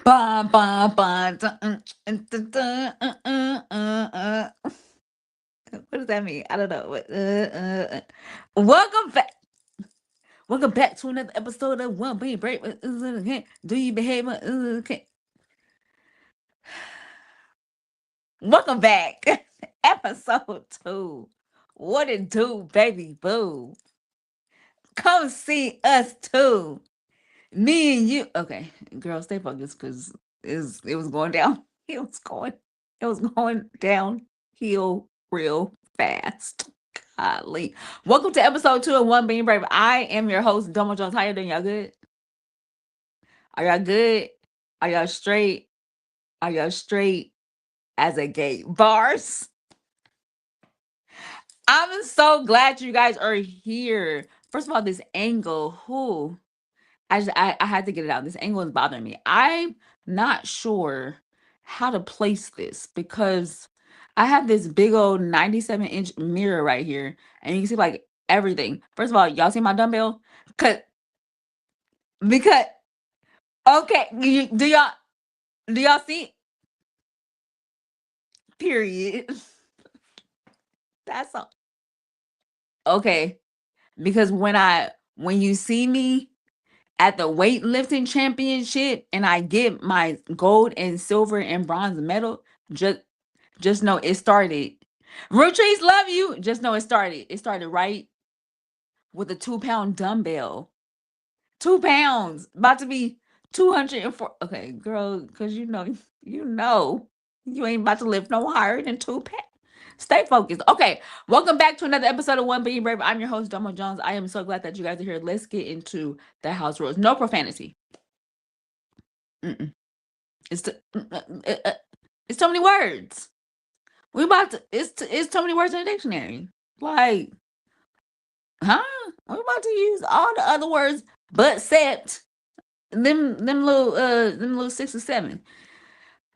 Bum, bum, bum, dun, dun, dun, What does that mean? I don't know. Welcome back. Welcome back to another episode of One Bean Break. Do you behave? Welcome back. Episode 2. What it do, baby boo? Come see us too. Me and you. Okay, girl, stay focused because it was going down. It was going downhill real fast. Golly. Welcome to episode 2 of One Being Brave. I am your host, Domo Jones. How you doing? Y'all good? Are y'all good? Are y'all straight? Are y'all straight as a gate? Bars. I'm so glad you guys are here. First of all, this angle, who I had to get it out. This angle is bothering me. I'm not sure how to place this because I have this big old 97-inch mirror right here, and you can see like everything. First of all, y'all see my dumbbell? Because okay, do y'all see? Period. That's all. Okay, because when you see me at the weightlifting championship and I get my gold and silver and bronze medal, just know it started. Root trees love you. Just know it started. It started right with a 2-pound dumbbell. 2 pounds. About to be 204. Okay, girl, because you ain't about to lift no higher than 2 pounds. Stay focused. Okay, welcome back to another episode of One Being Brave. I'm your host, Domo Jones. I am so glad that you guys are here. Let's get into the house rules. No profanity. Mm-mm. It's t- it's so many words. We about to. It's so many words in the dictionary. Like, huh? We're about to use all the other words, but except them little 6 or 7.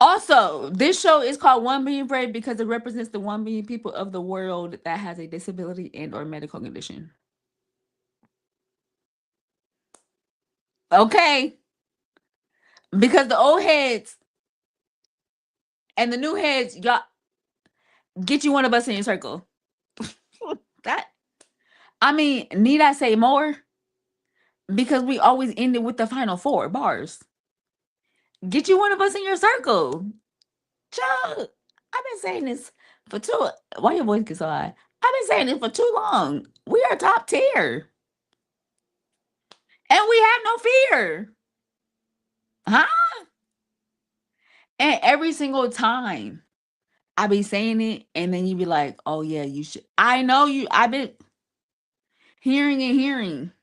Also, this show is called One Being Brave because it represents the 1 billion people of the world that has a disability and or medical condition. Okay, because the old heads and the new heads, y'all get you one of us in your circle. That I mean, need I say more? Because we always end it with the final 4 bars. Get you one of us in your circle. Child, I've been saying this for too. Why your voice gets so high? I've been saying this for too long. We are top tier, and we have no fear, huh? And every single time I be saying it, and then you be like, "Oh yeah, you should." I know you. I've been hearing and hearing.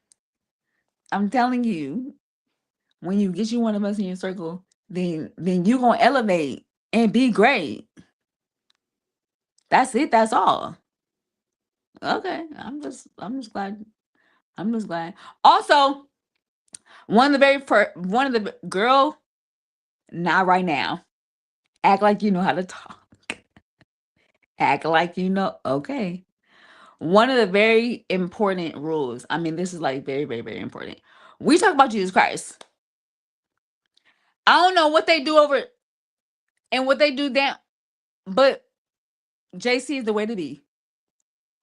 I'm telling you, when you get you one of us in your circle, then you gonna elevate and be great. That's it. That's all. Okay. I'm just glad. I'm just glad. Also, one of the girl, not right now. Act like you know how to talk. Act like you know. Okay. One of the very important rules. I mean, this is like very, very, very important. We talk about Jesus Christ. I don't know what they do over and what they do down, but JC is the way to be.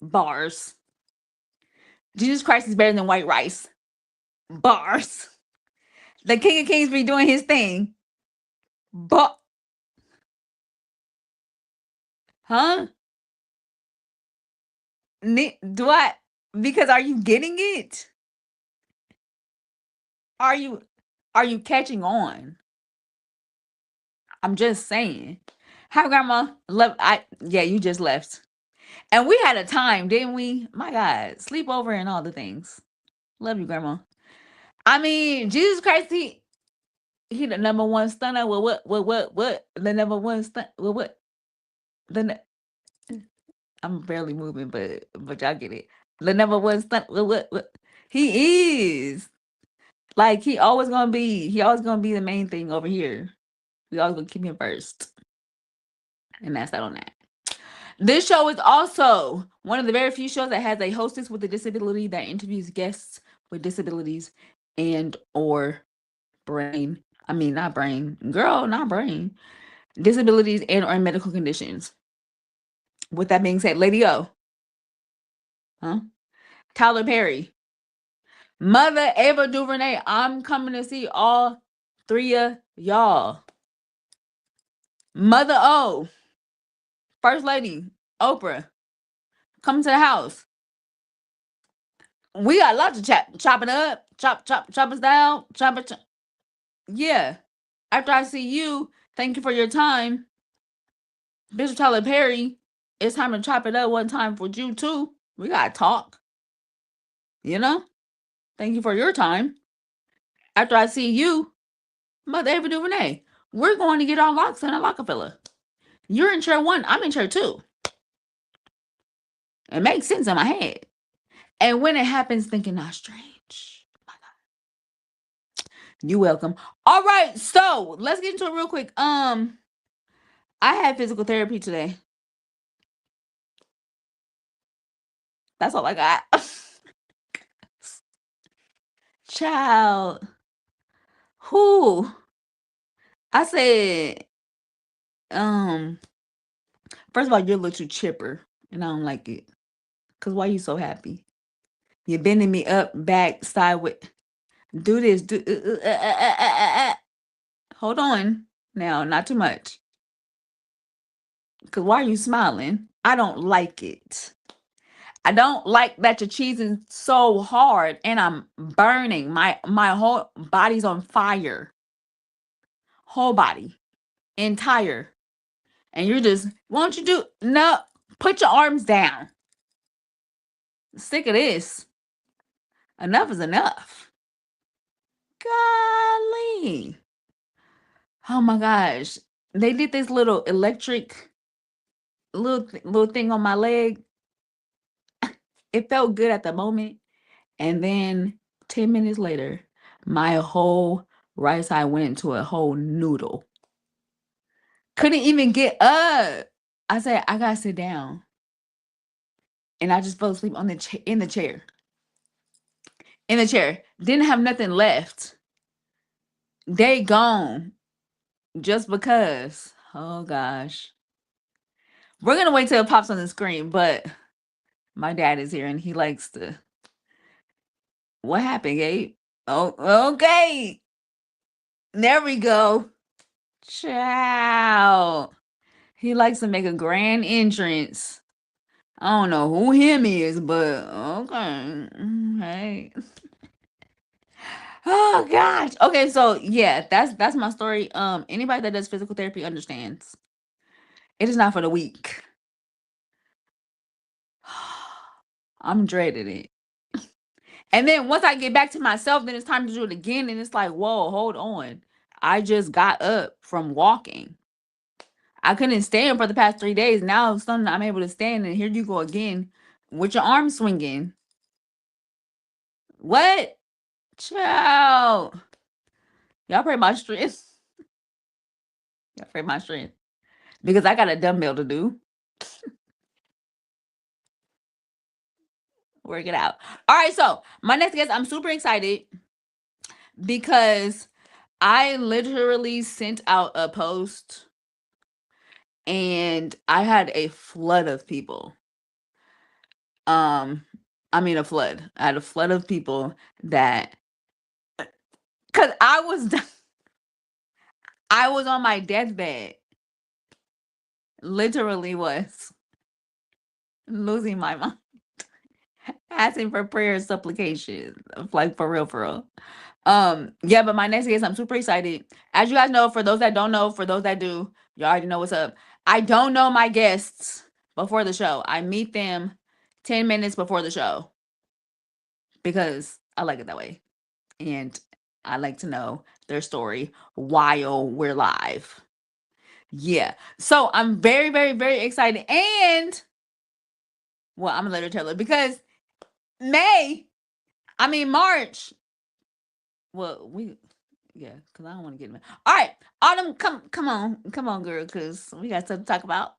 Bars. Jesus Christ is better than white rice. Bars. The King of Kings be doing his thing. But huh? Do I? Because are you getting it? Are you are you catching on? I'm just saying. Hi, Grandma. Love. Yeah, you just left, and we had a time, didn't we? My God, sleepover and all the things. Love you, Grandma. I mean, Jesus Christ, he the number one stunner. Well, what? The number one stunt. Well, what? The I'm barely moving, but y'all get it. The number one stunt. Well, what? He is. Like he always gonna be the main thing over here. We always gonna keep him first. And that's that on that. This show is also one of the very few shows that has a hostess with a disability that interviews guests with disabilities and or brain I mean, not brain. Girl, not brain. Disabilities and or medical conditions. With that being said, Lady O, huh? Tyler Perry, Mother Ava DuVernay. I'm coming to see all three of y'all. Mother O, First Lady, Oprah, come to the house. We got a lot to chop it up, chop us down, chop it. Yeah. After I see you, thank you for your time, Bishop Tyler Perry. It's time to chop it up one time for you too. We gotta talk. You know. Thank you for your time. After I see you, Mother Ava DuVernay, we're going to get our locks in a Rockefeller. You're in chair one. I'm in chair two. It makes sense in my head. And when it happens, thinking not strange. My God. You welcome. All right, so let's get into it real quick. I had physical therapy today. That's all I got. Child. Who? I said, um, first of all, you're a little too chipper, and I don't like it. Cause why you so happy? You're bending me up, back, sideways. Do this. Do. Hold on. Now, not too much. Cause why are you smiling? I don't like it. I don't like that you're cheesing so hard, and I'm burning. My whole body's on fire. Whole body, entire. And you're just, won't you do? No, put your arms down. Sick of this. Enough is enough. Golly. Oh my gosh. They did this little electric little thing on my leg. It felt good at the moment. And then 10 minutes later, my whole right side went into a whole noodle. Couldn't even get up. I said, I gotta sit down. And I just fell asleep on in the chair. In the chair. Didn't have nothing left. They gone. Just because. Oh gosh. We're gonna wait till it pops on the screen, but my dad is here and he likes to. What happened, Gabe? Oh, okay. There we go. Ciao. He likes to make a grand entrance. I don't know who him is, but okay. Hey. Oh gosh. Okay, so yeah, that's my story. Anybody that does physical therapy understands. It is not for the weak. I'm dreading it. And then once I get back to myself, then it's time to do it again. And it's like, whoa, hold on. I just got up from walking. I couldn't stand for the past 3 days. Now suddenly I'm able to stand, and here you go again with your arm swinging. What? Child. Y'all pray my strength. Y'all pray my strength. Because I got a dumbbell to do. Work it out. All right, so my next guest, I'm super excited because I literally sent out a post and I had a flood of people. I mean a flood. I had a flood of people that cuz I was on my deathbed. Literally was losing my mind. Asking for prayer supplications. Like for real, for real. Yeah, but my next guest, I'm super excited. As you guys know, for those that don't know, for those that do, you already know what's up. I don't know my guests before the show. I meet them 10 minutes before the show because I like it that way. And I like to know their story while we're live. Yeah. So I'm very, very, very excited. And well, I'm gonna let her tell it because March. Well, yeah, because I don't want to get in. All right, Autumn, come on, girl, because we got stuff to talk about.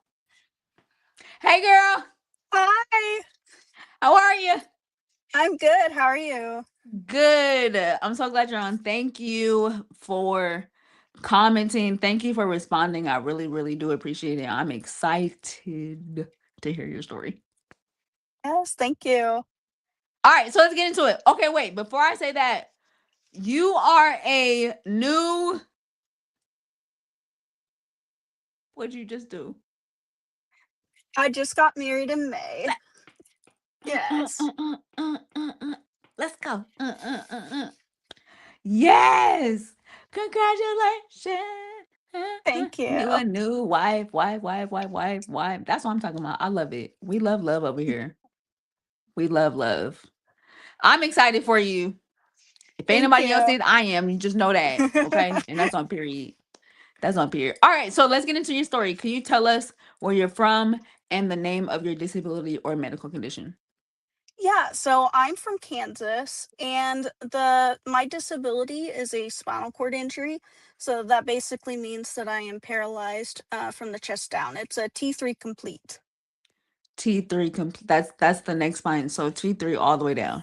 Hey, girl, Hi, how are you? I'm good. How are you? Good. I'm so glad you're on. Thank you for commenting. Thank you for responding. I really, really do appreciate it. I'm excited to hear your story. Yes, thank you. All right, so let's get into it. Okay, wait. Before I say that, you are a new. What'd you just do? I just got married in May. Uh, uh, Yes. uh, uh, Let's go. Yes. Congratulations. Thank You you. a new wife. That's what I'm talking about. I love it. We love over here. We love. I'm excited for you. If ain't Thank nobody else you. is, I am. You just know that. Okay. And that's on period. That's on period. All right. So let's get into your story. Can you tell us where you're from and the name of your disability or medical condition? Yeah, so I'm from Kansas and the my disability is a spinal cord injury. So that basically means that I am paralyzed from the chest down. It's a T3 complete. T3 that's the next spine. So T3 all the way down.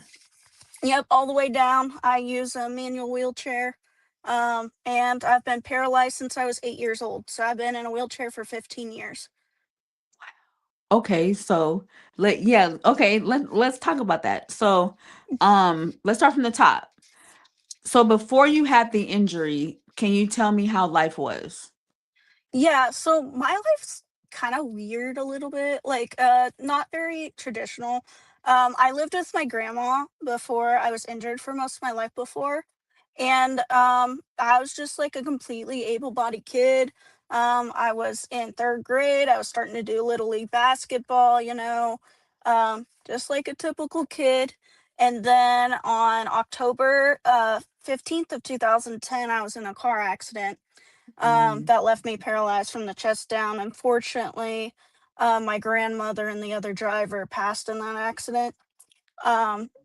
Yep, all the way down. I use a manual wheelchair. And I've been paralyzed since I was 8 years old. So I've been in a wheelchair for 15 years. Okay, so let's talk about that. So let's start from the top. So before you had the injury, can you tell me how life was? Yeah, so my life's kind of weird a little bit, like not very traditional. I lived with my grandma before I was injured for most of my life before, and I was just like a completely able-bodied kid. I was in 3rd grade. I was starting to do little league basketball, just like a typical kid. And then on October 15th of 2010, I was in a car accident Mm, that left me paralyzed from the chest down. Unfortunately, my grandmother and the other driver passed in that accident.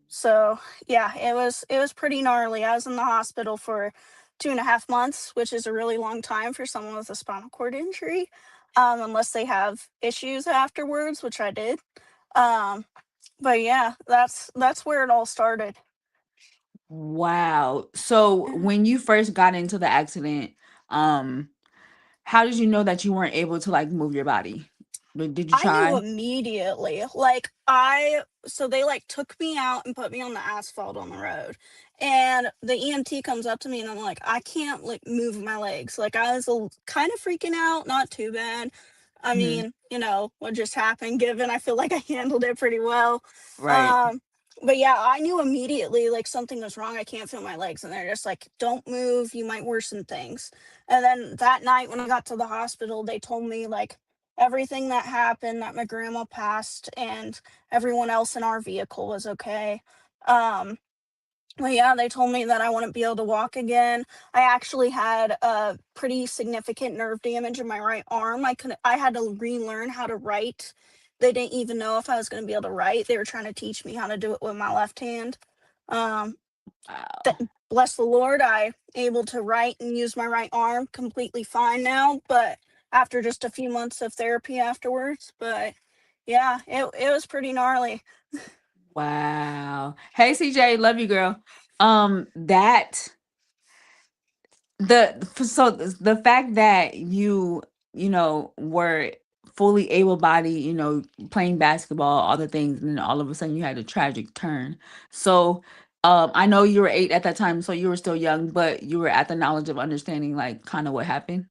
So yeah, it was pretty gnarly. I was in the hospital for 2.5 months, which is a really long time for someone with a spinal cord injury, unless they have issues afterwards, which I did. Um, but yeah, that's where it all started. wow. So when you first got into the accident, um, how did you know that you weren't able to like move your body? Did you I knew try? immediately. So they like took me out and put me on the asphalt on the road. And the EMT comes up to me and I'm like, I can't like move my legs. Like I was kind of freaking out, not too bad. I Mhm. mean, what just happened given I feel like I handled it pretty well. Right. Um but yeah, I knew immediately like something was wrong. I can't feel my legs and they're just like, don't move, you might worsen things. And then that night when I got to the hospital, they told me like everything that happened, that my grandma passed and everyone else in our vehicle was okay. Um, but yeah, they told me that I wouldn't be able to walk again. I actually had a pretty significant nerve damage in my right arm. I had to relearn how to write. They didn't even know if I was going to be able to write. They were trying to teach me how to do it with my left hand. Um, Wow. Bless the Lord, I able to write and use my right arm completely fine now, but after just a few months of therapy afterwards. But yeah, it was pretty gnarly. Wow. Hey CJ, love you girl. That the fact that you were fully able bodied, playing basketball, all the things, and then all of a sudden you had a tragic turn. So I know you were 8 at that time, so you were still young, but you were at the knowledge of understanding like kind of what happened.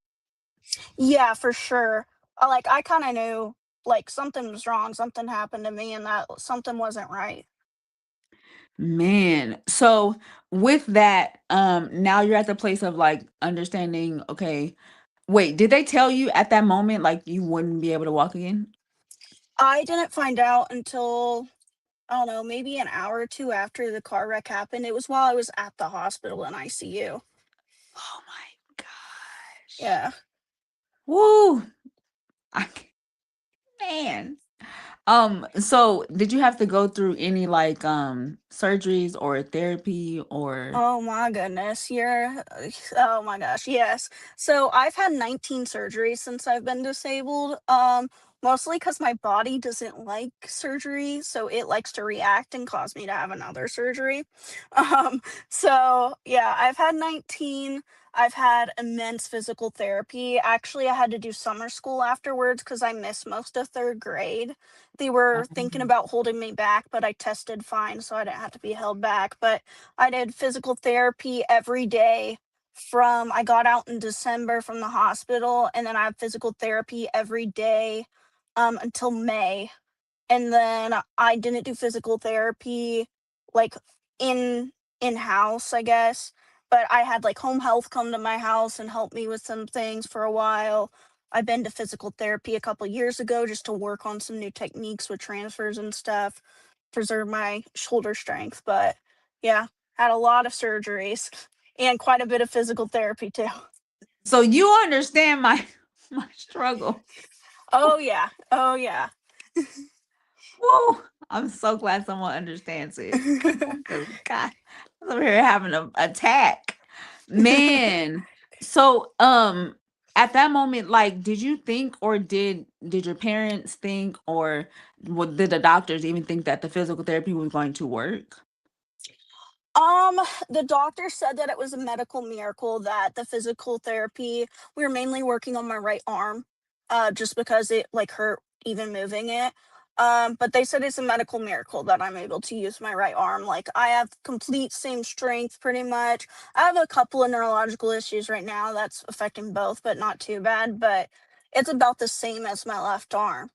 Yeah, for sure. Like I kind of knew like something was wrong, something happened to me, and that something wasn't right. Man, so with that, now you're at the place of like understanding, okay, wait, did they tell you at that moment like you wouldn't be able to walk again? I didn't find out until I don't know, maybe an hour or two after the car wreck happened. It was while I was at the hospital in ICU. Oh my gosh. Yeah. Woo. I, man. So did you have to go through any like surgeries or therapy or Oh my goodness, oh my gosh, yes. So I've had 19 surgeries since I've been disabled. Mostly because my body doesn't like surgery, so it likes to react and cause me to have another surgery. Um, so yeah, I've had 19. I've had immense physical therapy. Actually, I had to do summer school afterwards because I missed most of third grade. They were thinking Um, about holding me back, but I tested fine, so I didn't have to be held back. But I did physical therapy every day from I got out in December from the hospital, and then I have physical therapy every day until May. And then I didn't do physical therapy like in in-house, I guess, but I had like home health come to my house and help me with some things for a while. I've been to physical therapy a couple years ago just to work on some new techniques with transfers and stuff, preserve my shoulder strength. But yeah, had a lot of surgeries and quite a bit of physical therapy too. so you understand my my struggle. Oh yeah. Oh yeah. Whoa. I'm so glad someone understands it. Cause God, I was over here having an attack. Man. So at that moment, like, did you think, or did your parents think, or what, did the doctors even think that the physical therapy was going to work? Um, the doctor said that it was a medical miracle that the physical therapy we were mainly working on my right arm, just because it like hurt even moving it. But they said it's a medical miracle that I'm able to use my right arm. Like I have complete same strength pretty much. I have a couple of neurological issues right now that's affecting both, but not too bad. But it's about the same as my left arm.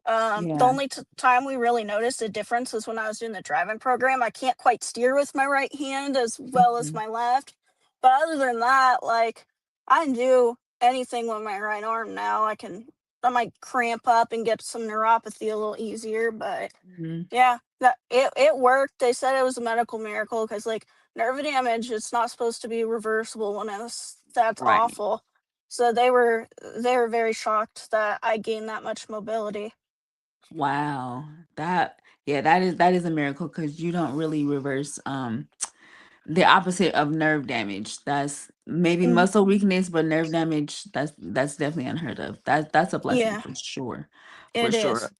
The Yeah. only time we really noticed a difference was when I was doing the driving program. I can't quite steer with my right hand as well as Mhm. my left. But other than that, like I can do anything with my right arm now. I might cramp up and get some neuropathy a little easier, but Mhm. yeah, that it worked. They said it was a medical miracle because like nerve damage, it's not supposed to be reversible when it's that's Right. awful. So they were very shocked that I gained that much mobility. Wow. That, yeah, that is a miracle, because you don't really reverse the opposite of nerve damage. That's maybe Mm, muscle weakness, but nerve damage, that's definitely unheard of. That's a blessing yeah, for sure. For it sure. is.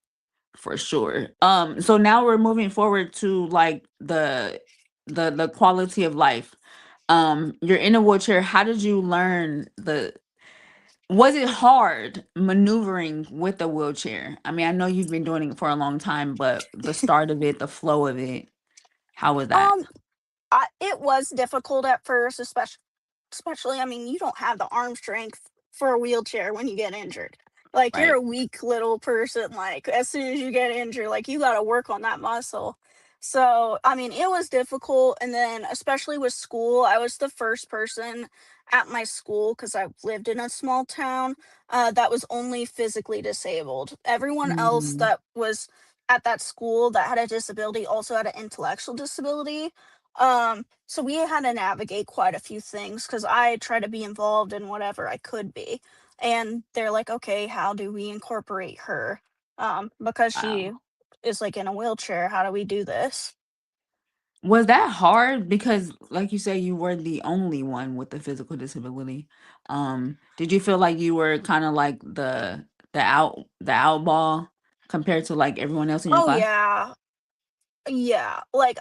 For sure. So now we're moving forward to like the quality of life. You're in a wheelchair. How did you learn the Was it hard maneuvering with a wheelchair? I mean, I know you've been doing it for a long time, but the start of it, the flow of it, how was that? Um, it was difficult at first, especially, I mean, you don't have the arm strength for a wheelchair when you get injured. Like you're Right. a weak little person. Like as soon as you get injured, like you got to work on that muscle. So, I mean, it was difficult. And then, especially with school, I was the first person at my school because I lived in a small town that was only physically disabled. Everyone else Mm, that was at that school that had a disability also had an intellectual disability. So we had to navigate quite a few things because I try to be involved in whatever I could be. And they're like, okay, how do we incorporate her? Because she wow. is like in a wheelchair. How do we do this? Was that hard? Because like you said, you were the only one with a physical disability. Did you feel like you were kind of like the outball compared to like everyone else in your Oh class? yeah. Yeah. Like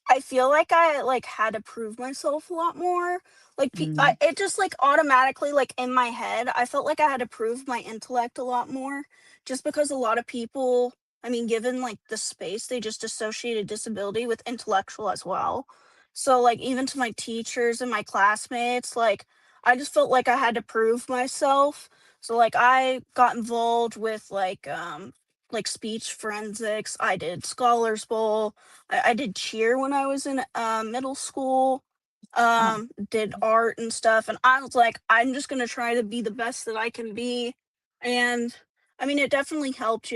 I feel like I like had to prove myself a lot more. Like Mm, it just like automatically like in my head, I felt like I had to prove my intellect a lot more just because a lot of people, I mean, given like the space, they just associated disability with intellectual as well. So like even to my teachers and my classmates, like I just felt like I had to prove myself. So like I got involved with like speech forensics. I did Scholars Bowl. I did cheer when I was in middle school, wow. did art and stuff. And I was like, I'm just going to try to be the best that I can be. And I mean, it definitely helped,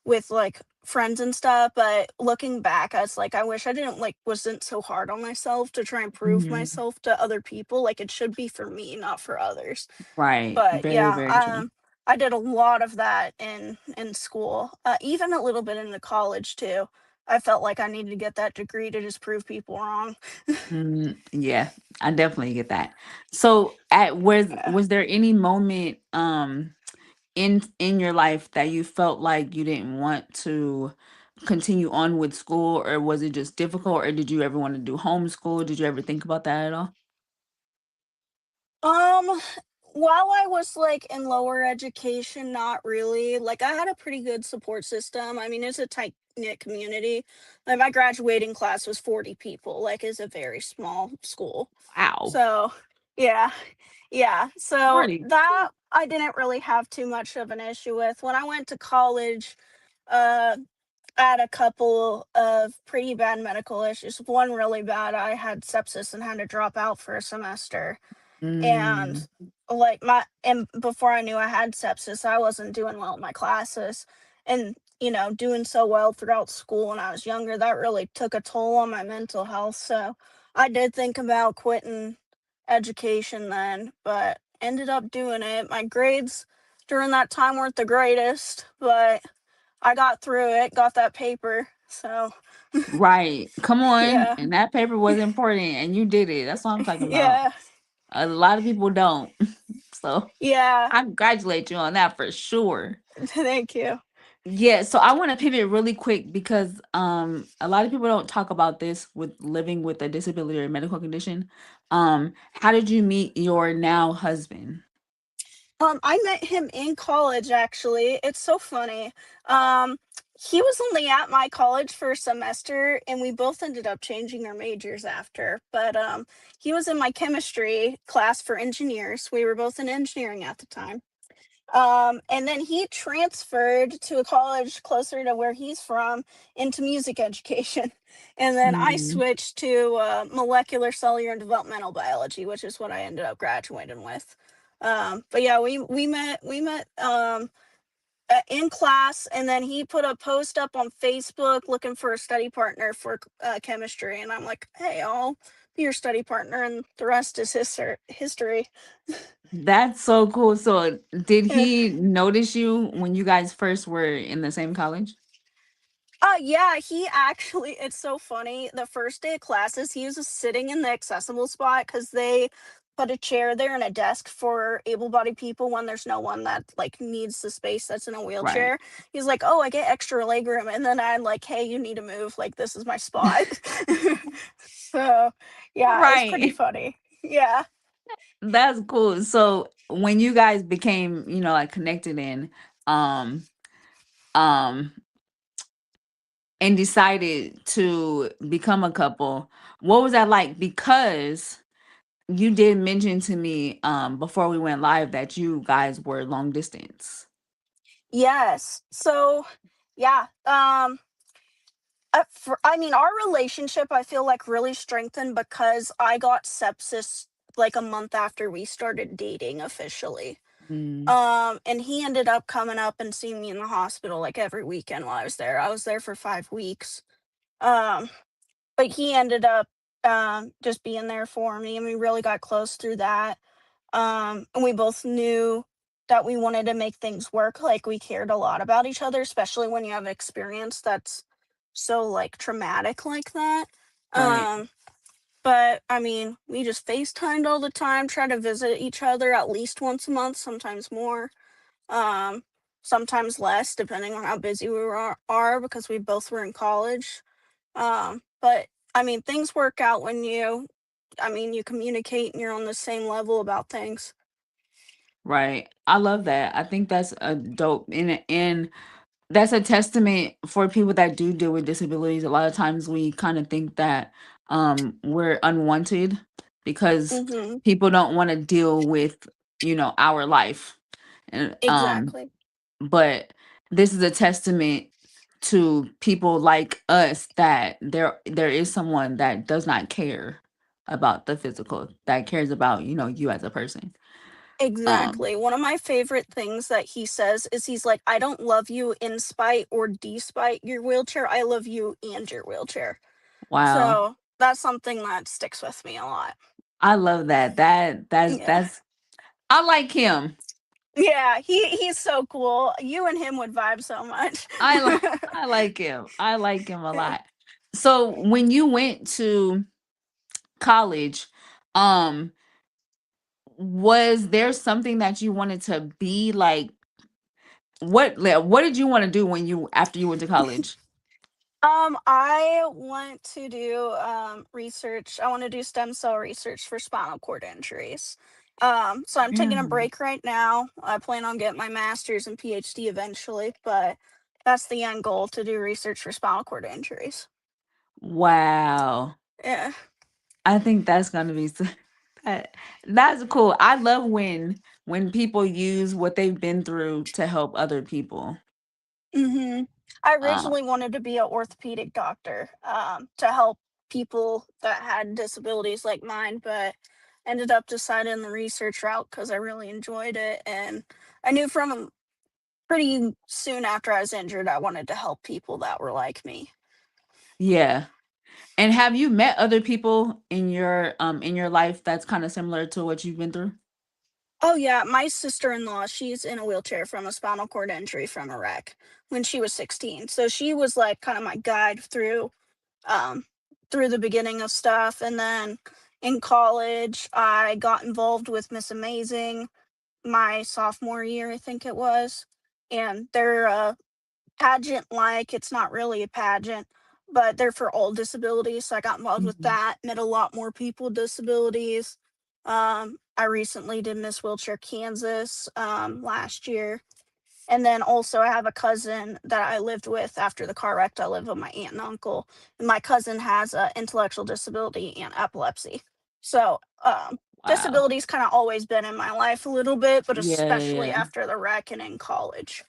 with like friends and stuff. But looking back, I was like, I wish I didn't like, wasn't so hard on myself to try and prove Mhm. myself to other people. Like, it should be for me, not for others. Right. But Very, yeah, very true. I did a lot of that in school, even a little bit into college too. I felt like I needed to get that degree to just prove people wrong. Yeah, I definitely get that. So, at Yeah. was there any moment in your life that you felt like you didn't want to continue on with school, or was it just difficult, or did you ever want to do homeschool? Did you ever think about that at all? Um, while I was like in lower education, not really. Like I had a pretty good support system. I mean, it's a tight knit community. Like my graduating class was 40 people. Like it's a very small school. Wow. So, yeah. Yeah. So 40. that I didn't really have too much of an issue with. When I went to college, uh I had a couple of pretty bad medical issues. One really bad. I had sepsis and had to drop out for a semester, Mm, and like my and before I knew I had sepsis, I wasn't doing well in my classes, and doing so well throughout school when I was younger, that really took a toll on my mental health. So I did think about quitting education then, but ended up doing it. My grades during that time weren't the greatest, but I got through it, got that paper. So right. Come on. yeah. And that paper was important and you did it. That's what I'm talking about. Yeah. A lot of people don't. So Yeah. I congratulate you on that for sure. Thank you. Yeah, so I want to pivot really quick because a lot of people don't talk about this with living with a disability or medical condition. How did you meet your now husband? I met him in college actually. It's so funny. Um, he was only at my college for a semester and we both ended up changing our majors after. But he was in my chemistry class for engineers. We were both in engineering at the time. And then he transferred to a college closer to where he's from into music education. And then I Mm, switched to molecular, cellular, and developmental biology, which is what I ended up graduating with. But yeah, we met in class, and then he put a post up on Facebook looking for a study partner for chemistry, and I'm like, hey, I'll be your study partner, and the rest is history. that's so cool. So did he notice you when you guys first were in the same college? Yeah, he actually, it's so funny. The first day of classes, he was just sitting in the accessible spot because they put a chair there and a desk for able-bodied people when there's no one that like needs the space that's in a Right. wheelchair. He's like, "Oh, I get extra leg room," and then I'm like, "Hey, you need to move. Like, this is my spot." So, yeah, it's pretty Right. funny. Yeah. That's cool. So when you guys became, like connected in um um and decided to become a couple, what was that like? Because you did mention to me before we went live that you guys were long distance. Yes. So, yeah. I mean, our relationship, I feel like really strengthened because I got sepsis like a month after we started dating officially. Mm, And he ended up coming up and seeing me in the hospital like every weekend while I was there. I was there for 5 weeks. Um, but he ended up just being there for me, and we really got close through that. And we both knew that we wanted to make things work. Like we cared a lot about each other, especially when you have experience that's so like traumatic like that. right. Um, but I mean, we just FaceTimed all the time, try to visit each other at least once a month, sometimes more, um, sometimes less, depending on how busy we are because we both were in college. But I mean, things work out when you communicate and you're on the same level about things. Right. I love that. I think that's a dope and that's a testament for people that do deal with disabilities. A lot of times we kind of think that we're unwanted because Mhm. people don't want to deal with, our life. And Exactly. but this is a testament to people like us that there is someone that does not care about the physical, that cares about, you as a person. Um Exactly. One of my favorite things that he says is he's like, "I don't love you in spite or despite your wheelchair. I love you and your wheelchair." wow. So, that's something that sticks with me a lot. I love that. Yeah. That's I like him. Yeah, he's so cool. You and him would vibe so much. I like I like him. I like him a Yeah. lot. So when you went to college, um, was there something that you wanted to be like? What did you want to do when you after you went to college? I want to do research. I want to do stem cell research for spinal cord injuries. So I'm taking a Really? break right now. I plan on getting my master's and PhD eventually, but that's the end goal, to do research for spinal cord injuries. Wow. Yeah. I think that's gonna be that that's cool. I love when people use what they've been through to help other people. I Uh, originally wanted to be an orthopedic doctor, to help people that had disabilities like mine, but ended up deciding the research route because I really enjoyed it, and I knew from pretty soon after I was injured I wanted to help people that were like me. yeah. And have you met other people in your life that's kind of similar to what you've been through? Oh yeah, my sister-in-law, she's in a wheelchair from a spinal cord injury from a wreck when she was 16. So she was like kind of my guide um through the beginning of stuff, and then in college I got involved with Miss Amazing my sophomore year, I think it was. And they're pageant like. It's not really a pageant, but they're for all disabilities. So I got involved with Mhm. that, met a lot more people with disabilities. I recently did Miss Wheelchair Kansas last year. And then also, I have a cousin that I lived with after the car wreck. I live with my aunt and uncle. And my cousin has a intellectual disability and epilepsy. So, Wow. disability's kind of always been in my life a little bit, but Yeah, yeah, especially yeah. after the wreck and in college.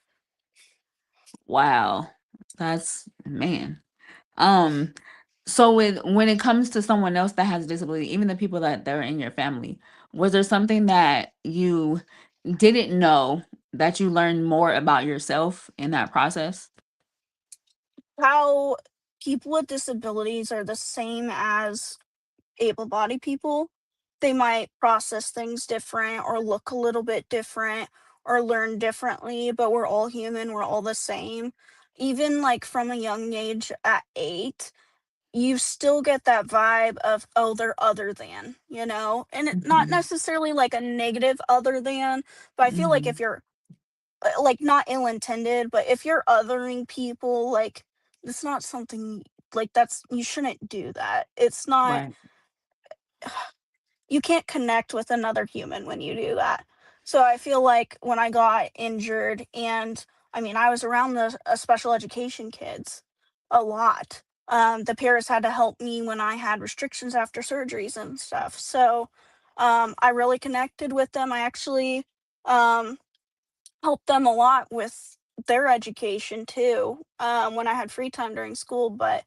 Wow. That's man. Um, so when it comes to someone else that has a disability, even the people that they're in your family, was there something that you didn't know that you learned more about yourself in that process? How people with disabilities are the same as able-bodied people. They might process things different or look a little bit different or learn differently, but we're all human, we're all the same. Even like from a young age at 8, you still get that vibe of, oh, they're other than, you know? And not Mhm. necessarily like a negative other than, but I feel like if Mhm. you're like not ill intended, but if you're othering people, like it's not something like that's you shouldn't do that. It's not, Right. you can't connect with another human when you do that. So I feel like when I got injured, and I mean, I was around the special education kids a lot. The peers had to help me when I had restrictions after surgeries and stuff. So I really connected with them. I actually um, helped them a lot with their education too, when I had free time during school. But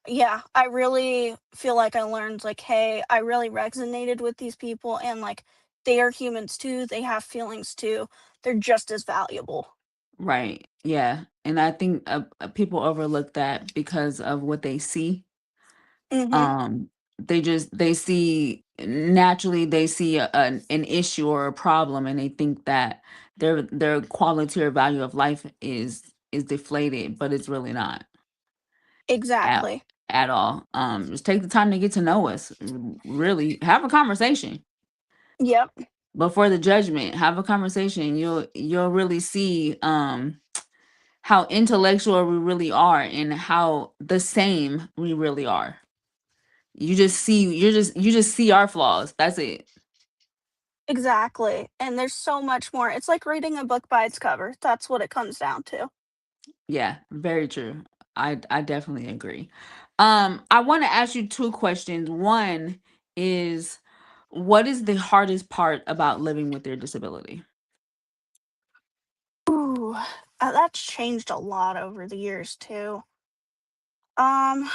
yeah, I really feel like I learned like, hey, I really resonated with these people, and like they are humans too. They have feelings too. They're just as valuable. Right. Yeah. And I think people overlook that because of what they see. Mhm. Um, they see naturally they see an issue or a problem, and they think that their quality or value of life is deflated, but it's really not at Exactly. at all. Just take the time to get to know us. Really have a conversation Yep. before the judgment. Have a conversation. You'll really see how intellectual we really are and how the same we really are. You just see our flaws. That's it. Exactly. And there's so much more. It's like reading a book by its cover. That's what it comes down to. Yeah, very true. I definitely agree. I want to ask you two questions. One is, what is the hardest part about living with your disability? Ooh, that's changed a lot over the years too. Um,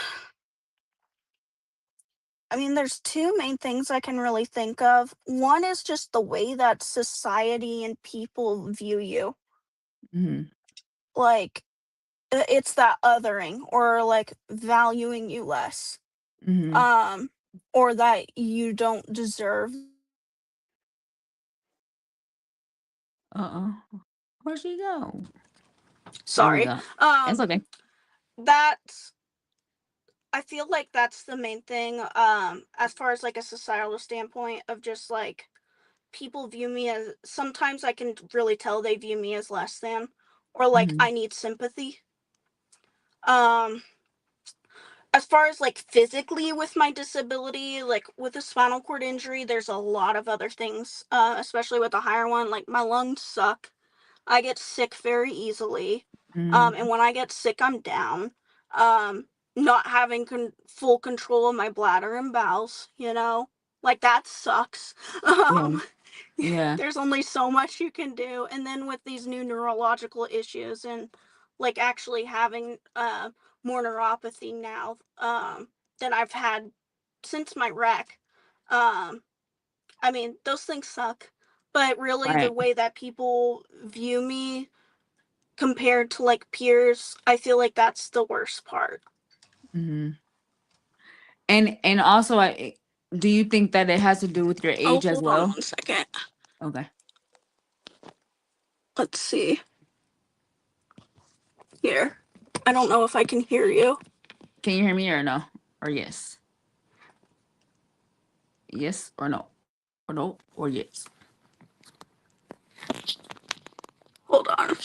I mean, there's two main things I can really think of. One is just the way that society and people view you. Mhm. Like, it's that othering or like valuing you less. Mhm. Um, or that you don't deserve. Uh-oh. Where'd she go? There we Sorry. go. It's Um, okay. that's I feel like that's the main thing, as far as like a societal standpoint of just like people view me as, sometimes I can really tell they view me as less than, or like Mhm. I need sympathy. Um, as far as like physically with my disability, like with a spinal cord injury, there's a lot of other things, especially with a higher one. Like my lungs suck. I get sick very easily. And Mm, when I get sick, I'm down. Um, Not having full control of my bladder and bowels, like that sucks. yeah, Um, yeah, there's only so much you can do. And then with these new neurological issues and like actually having more neuropathy now than I've had since my wreck. Um, I mean, those things suck. But really, the right. way that people view me compared to like peers, I feel like that's the worst part. Hmm. And also, do you think that it has to do with your Oh, age as hold on well? 1 second. Okay. Let's see. Here. I don't know if I can hear you. Can you hear me or no? Or yes? Yes or no? Or no or yes? Hold on.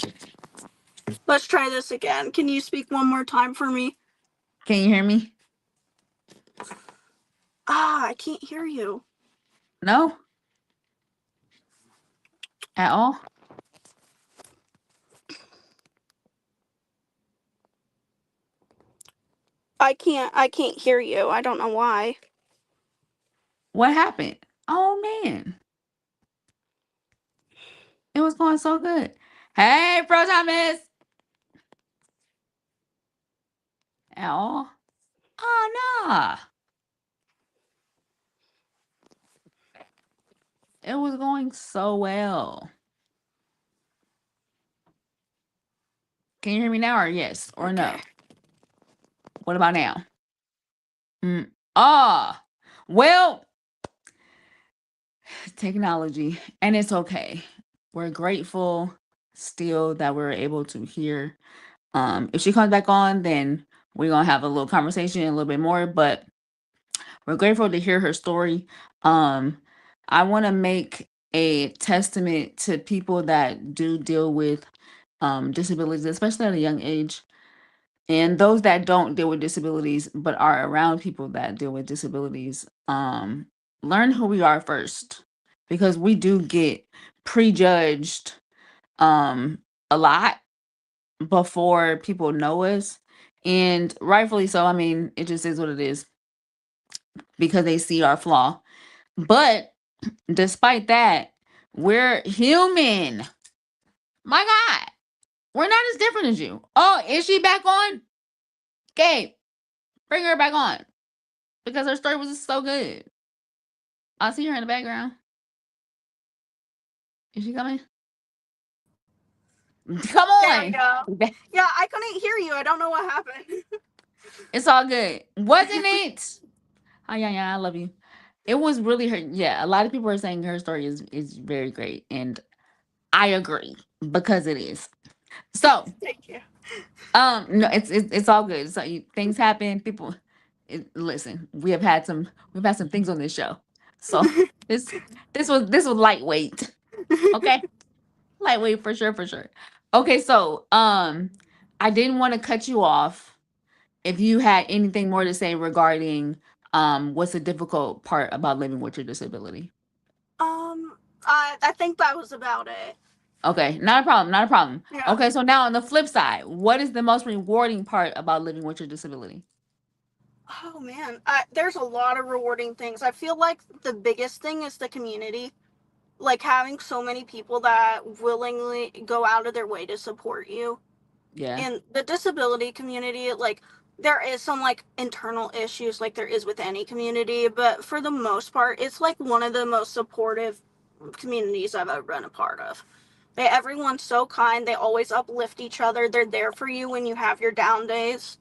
Let's try this again. Can you speak one more time for me? Can you hear me? I can't hear you. No, at all. I can't hear you. I don't know why. What happened? Oh man, it was going so good. Hey, Pro Thomas. At all? Oh nah, it was going so well. Can you hear me now or yes or Okay. no? What about now? Mm. Ah, well, technology, and it's okay. We're grateful still that we're able to hear. If she comes back on, then we're gonna have a little conversation a little bit more. But we're grateful to hear her story. Um, I want to make a testament to people that do deal with disabilities, especially at a young age. And those that don't deal with disabilities but are around people that deal with disabilities, learn who we are first, because we do get prejudged um a lot before people know us, and rightfully so. I mean, it just is what it is, because they see our flaw. But despite that, we're human. My God, we're not as different as you. Oh, is she back on? Gabe, bring her back on, because her story was just so good. I see her in the background. Is she coming? Come There we on. go. Yeah, I couldn't hear you. I don't know what happened. It's all good. Wasn't it? Oh, yeah, yeah, I love you. It was really her. Yeah, a lot of people are saying her story is very great, and I agree, because it is. So, Thank you. no, it's all good. So things happen. People, listen. We've had some things on this show. So this this was lightweight. Okay, lightweight for sure, for sure. Okay, so I didn't want to cut you off. If you had anything more to say regarding what's the difficult part about living with your disability. Um, I think that was about it. Okay, not a problem, not a problem. Yeah. Okay, so now on the flip side, what is the most rewarding part about living with your disability? Oh man, there's a lot of rewarding things. I feel like the biggest thing is the community. Like having so many people that willingly go out of their way to support you. Yeah. In the disability community, like there is some like internal issues like there is with any community, but for the most part, it's like one of the most supportive communities I've ever been a part of. Everyone's so kind. They always uplift each other. They're there for you when you have your down days.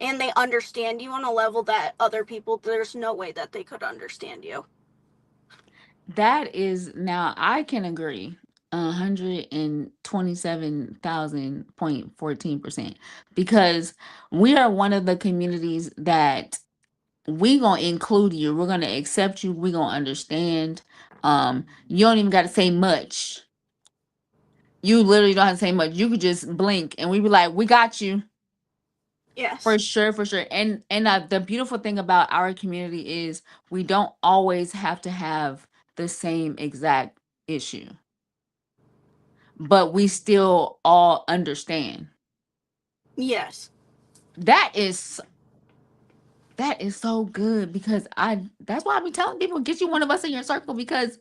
And they understand you on a level that other people, there's no way that they could understand you. That is, now I can agree 127,000.14%, because we are one of the communities that we gonna include you. We're gonna accept you. We gonna understand. You don't even gotta say much. You literally don't have to say much. You could just blink and we be like, we got you. Yes. For sure, for sure. And the beautiful thing about our community is we don't always have to have the same exact issue, but we still all understand. Yes. That is that is so good because I that's why I be telling people get you one of us in your circle because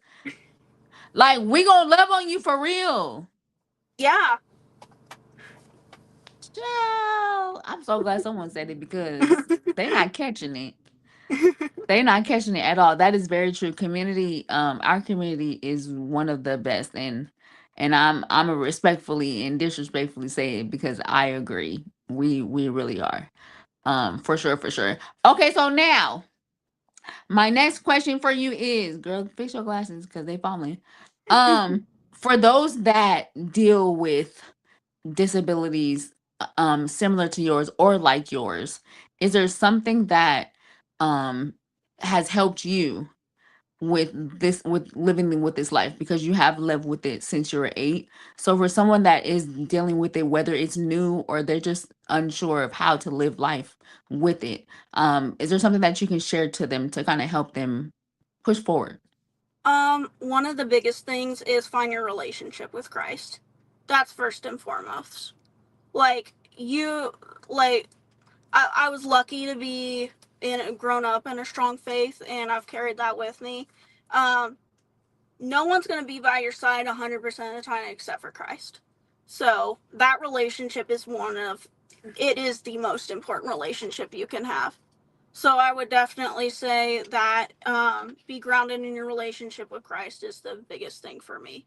like we gonna love on you for real. Yeah. Child. I'm so glad someone said it because they not catching it. They're not catching it at all. That is very true. Community, our community is one of the best, and I'm a respectfully and disrespectfully say it because I agree. We really are. For sure, for sure. Okay, so now my next question for you is, girl, fix your glasses because they falling. For those that deal with disabilities, similar to yours or like yours, is there something that um has helped you with this, with living with this life, because you have lived with it since you were 8? So for someone that is dealing with it, whether it's new or they're just unsure of how to live life with it, is there something that you can share to them to kind of help them push forward? One of the biggest things is find your relationship with Christ. That's first and foremost. Like you, like I was lucky to be grown up in a strong faith, and I've carried that with me. Um, no one's gonna be by your side 100% of the time except for Christ. So that relationship is one of, it is the most important relationship you can have. So I would definitely say that be grounded in your relationship with Christ is the biggest thing for me.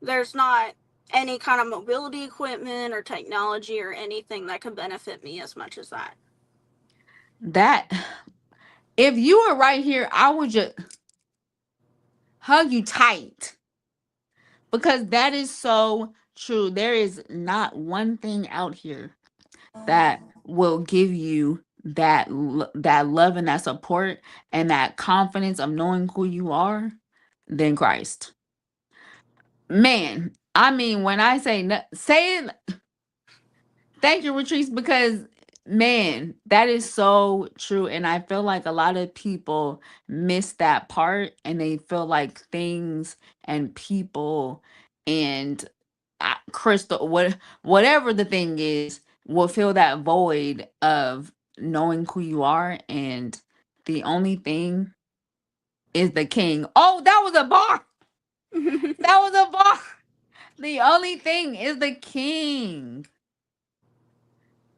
There's not any kind of mobility equipment or technology or anything that could benefit me as much as that. That if you were right here, I would just hug you tight because that is so true. There is not one thing out here that will give you that love and that support and that confidence of knowing who you are than Christ. Man, I mean, when I say say it, thank you, Latrice, because man, that is so true. And I feel like a lot of people miss that part and they feel like things and people and crystal, whatever the thing is, will fill that void of knowing who you are. And the only thing is the king. Oh, that was a bar. That was a bar. The only thing is the king.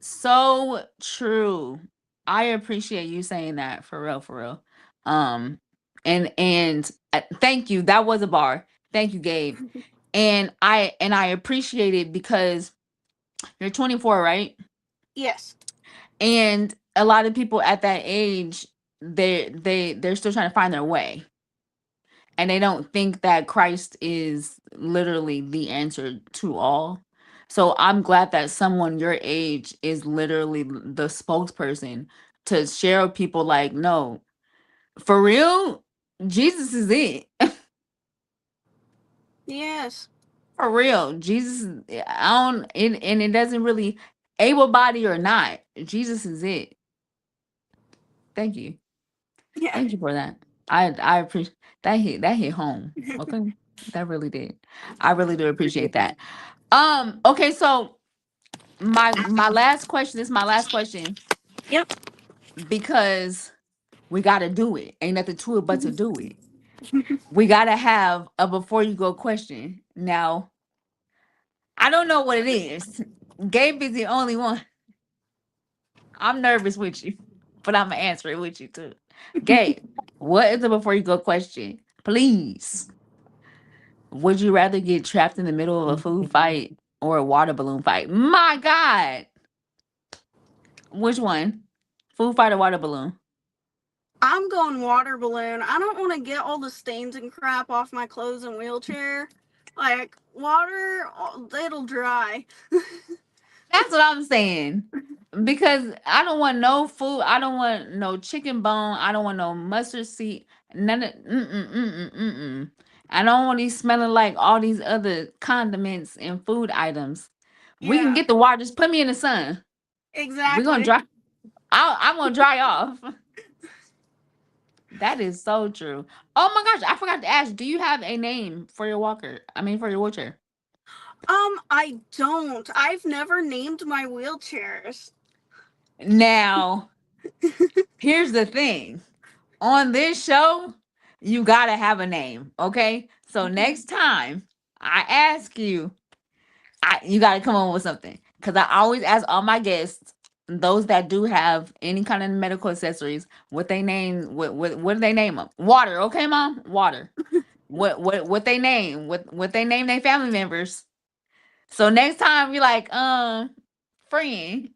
So true. I appreciate you saying that for real, for real. Um, and thank you. That was a bar. Thank you, Gabe. And I appreciate it because you're 24, right? Yes. And a lot of people at that age, they're still trying to find their way, and they don't think that Christ is literally the answer to all. So I'm glad that someone your age is literally the spokesperson to share with people like, no, for real, Jesus is it. Yes. For real. Jesus, I don't, and it doesn't really, able body or not, Jesus is it. Thank you. Yeah. Thank you for that. I appreciate that hit home. Okay. That really did. I really do appreciate that. Okay, so my last question is my last question Yep. because we gotta do it. Ain't nothing to it but to do it. We gotta have a before you go question. Now, I don't know what it is. Gabe is the only one. I'm nervous with you, but I'm gonna answer it with you too. Gabe, what is the before you go question? Please. Would you rather get trapped in the middle of a food fight or a water balloon fight? My God. Which one? Food fight or water balloon? I'm going water balloon. I don't want to get all the stains and crap off my clothes and wheelchair. Like water, it'll dry. That's what I'm saying. Because I don't want no food. I don't want no chicken bone. I don't want no mustard seed. None of mm. I don't want these smelling like all these other condiments and food items. We can Yeah. get the water. Just put me in the sun. We're gonna Exactly. dry. I'm gonna dry off. That is so true. Oh my gosh, I forgot to ask. Do you have a name for your walker? I mean, for your wheelchair. I don't. I've never named my wheelchairs. Now, here's the thing. On this show, you gotta have a name, okay? So next time I ask you, you gotta come on with something. Cause I always ask all my guests, those that do have any kind of medical accessories, what they name, what do they name them? Water, okay, mom? Water. What they name? What they name their family members? So next time you're like, friend,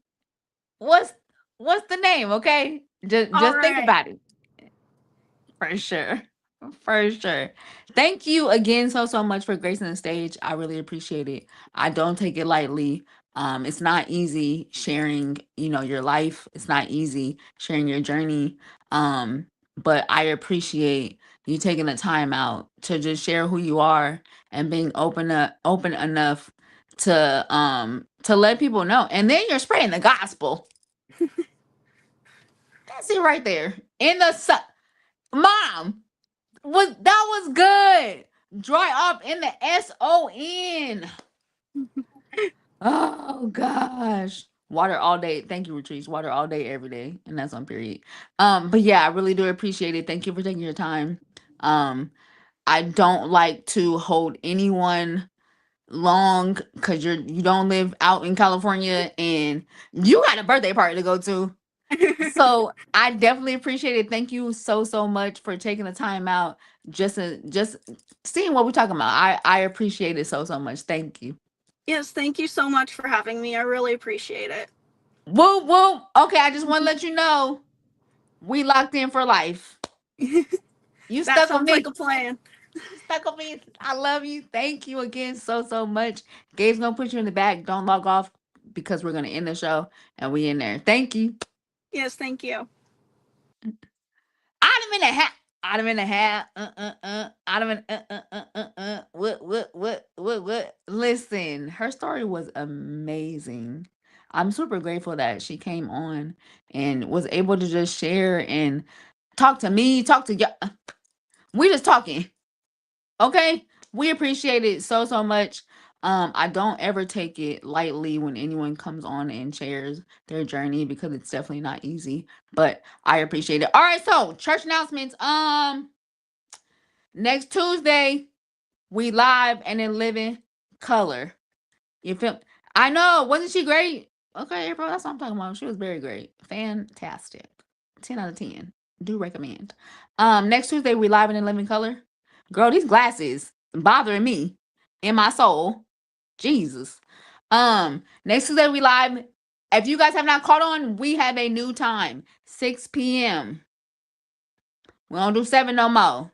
what's what's the name? Okay, All just think right. about it. For sure. For sure. Thank you again so much for gracing the stage. I really appreciate it. I don't take it lightly. It's not easy sharing, your life. It's not easy sharing your journey. But I appreciate you taking the time out to just share who you are and being open enough to let people know. And then you're spreading the gospel. That's it right there. Mom, that was good. Dry off in the SON. Oh gosh. Water all day. Thank you, Retrice. Water all day, every day. And that's on period. But yeah, I really do appreciate it. Thank you for taking your time. Um, I don't like to hold anyone long because you don't live out in California and you got a birthday party to go to. So I definitely appreciate it. Thank you so much for taking the time out just seeing what we're talking about. I appreciate it so much. Thank you. Yes, thank you so much for having me. I really appreciate it. Woo woo. Okay, I just want to let you know we locked in for life. You That stuck with sounds like a me. plan. You stuck with me. I love you. Thank you again so much. Gabe's gonna put you in the back. Don't log off because we're gonna end the show and we in there. Thank you. Yes, thank you. Item in the hat. Item in the hat. Item in what? Listen, her story was amazing. I'm super grateful that she came on and was able to just share and talk to me, talk to y'all. We just talking. Okay? We appreciate it so much. I don't ever take it lightly when anyone comes on and shares their journey because it's definitely not easy. But I appreciate it. All right, so church announcements. Next Tuesday, we live and in living color. You feel? I know, wasn't she great? Okay, April, that's what I'm talking about. She was very great. Fantastic. 10 out of 10. Do recommend. Next Tuesday, we live and in living color. Girl, these glasses bothering me in my soul. Jesus. Next Tuesday, we live. If you guys have not caught on, we have a new time. 6 p.m. We don't do 7 no more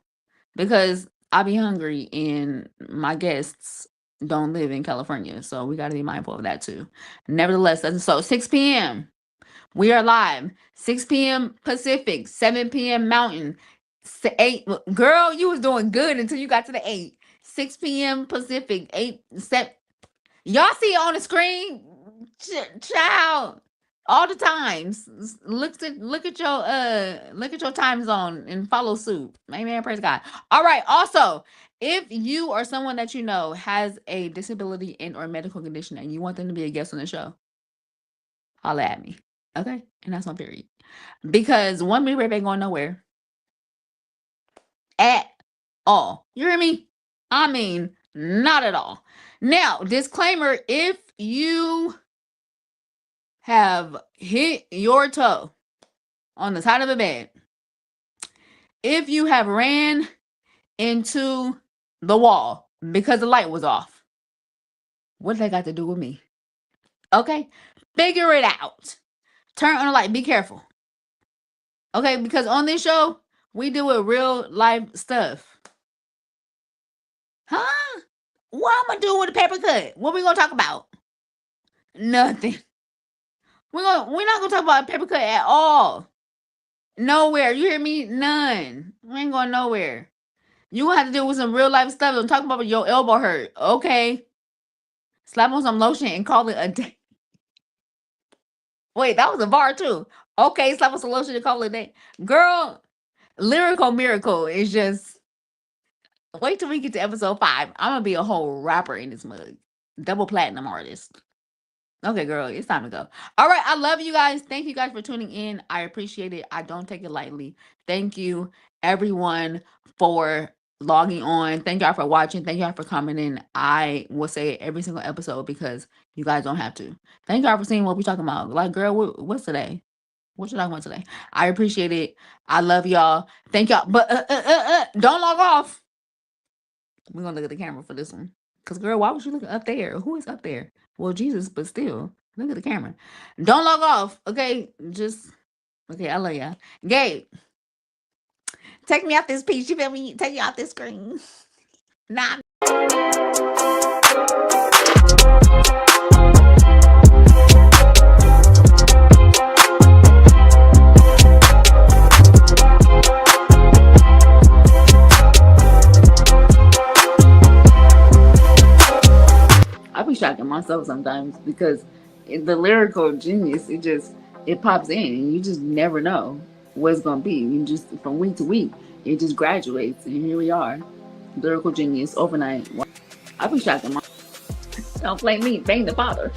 because I be hungry and my guests don't live in California. So we got to be mindful of that too. Nevertheless, so 6 p.m. We are live. 6 p.m. Pacific, 7 p.m. Mountain. 8. Girl, you was doing good until you got to the 8. 6 p.m. Pacific, 8, 7. Y'all see it on the screen? Child. All the times. Look at your time zone and follow suit. Amen. Praise God. All right. Also, if you or someone that you know has a disability and or medical condition and you want them to be a guest on the show, holla at me. Okay? And that's my period. Because one me rip ain't going nowhere at all. You hear me? I mean, not at all. Now, disclaimer, if you have hit your toe on the side of the bed, if you have ran into the wall because the light was off, what that got to do with me? Okay? Figure it out. Turn on the light. Be careful. Okay? Because on this show, we deal with real life stuff. Huh? What I'm gonna do with a paper cut? What we gonna talk about? Nothing. We're not gonna talk about a paper cut at all. Nowhere. You hear me? None. We ain't going nowhere. You gonna have to deal with some real life stuff. Don't talk about your elbow hurt. Okay. Slap on some lotion and call it a day. Wait, that was a bar too. Okay, slap a solution to call it a day. Girl, lyrical miracle is just wait till we get to episode 5. I'm gonna be a whole rapper in this mug. Double platinum artist. Okay, girl, it's time to go. All right, I love you guys. Thank you guys for tuning in. I appreciate it. I don't take it lightly. Thank you, everyone, for logging on. Thank y'all for watching. Thank y'all for coming in. I will say it every single episode because you guys don't have to. Thank y'all for seeing what we talking about. Like, girl, what's today? What you talking about today? I appreciate it. I love y'all. Thank y'all. But don't log off. We're gonna look at the camera for this one. Cause girl, why was you looking up there? Who is up there? Well, Jesus, but still, look at the camera. Don't log off, okay? Just okay. I love y'all. Gabe, take me off this piece. You feel me? Take you off this screen. Nah. I be shocking myself sometimes because the lyrical genius, it pops in and you just never know what it's gonna be. You just from week to week, it just graduates and here we are. Lyrical genius overnight. I be shocking myself. Don't blame me, blame the father.